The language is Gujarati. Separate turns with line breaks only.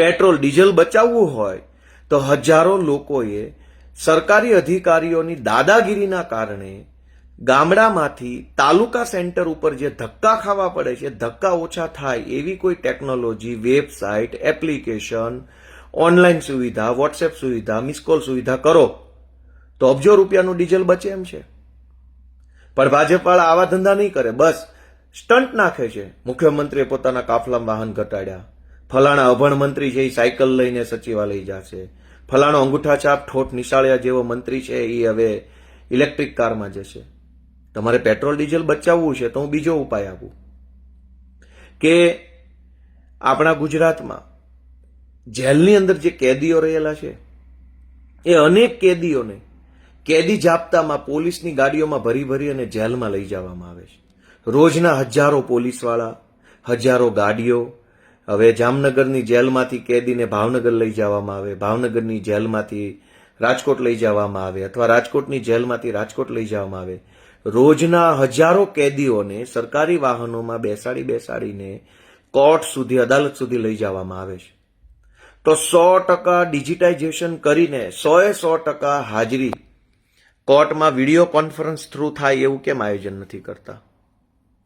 પેટ્રોલ ડીઝલ બચાવવું હોય તો હજારો લોકોએ સરકારી અધિકારીઓની દાદાગીરીના કારણે ગામડામાંથી તાલુકા સેન્ટર ઉપર જે ધક્કા ખાવા પડે છે, ધક્કા ઓછા થાય એવી કોઈ ટેકનોલોજી, વેબસાઇટ, એપ્લિકેશન, ઓનલાઈન સુવિધા, વોટ્સએપ સુવિધા, મિસકોલ સુવિધા કરો તો અબજો રૂપિયાનું ડીઝલ બચે એમ છે. પણ ભાજપવાળા આવા ધંધા નહીં કરે, બસ સ્ટન્ટ નાખે છે. મુખ્યમંત્રીએ પોતાના કાફલામાં વાહન ઘટાડ્યા, ફલાણા અભણ મંત્રી છે એ સાયકલ લઈને સચિવાલય જશે, ફલાણો અંગૂઠા છાપ ઠોઠ નિશાળિયા જેવો મંત્રી છે એ હવે ઇલેક્ટ્રિક કારમાં જશે. તમારે પેટ્રોલ ડીઝલ બચાવવું છે તો હું બીજો ઉપાય આપું કે આપણા ગુજરાતમાં જેલની અંદર જે કેદીઓ રહેલા છે એ અનેક કેદીઓને કેદી જાપ્તામાં પોલીસની ગાડીઓમાં ભરી ભરી અને જેલમાં લઈ જવામાં આવે છે. રોજના હજારો પોલીસવાળા, હજારો ગાડીઓ. હવે જામનગરની જેલમાંથી કેદીને ભાવનગર લઈ જવામાં આવે, ભાવનગરની જેલમાંથી રાજકોટ લઈ જવામાં આવે, અથવા રાજકોટની જેલમાંથી રાજકોટ લઈ જવામાં આવે. રોજના હજારો કેદીઓને સરકારી વાહનોમાં બેસાડીને કોર્ટ સુધી, અદાલત સુધી લઈ જવામાં આવે છે. તો 100% ડિજિટાઇઝેશન કરીને 100% હાજરી કોર્ટમાં વિડીયો કોન્ફરન્સ થ્રુ થાય એવું કેમ આયોજન નથી કરતા?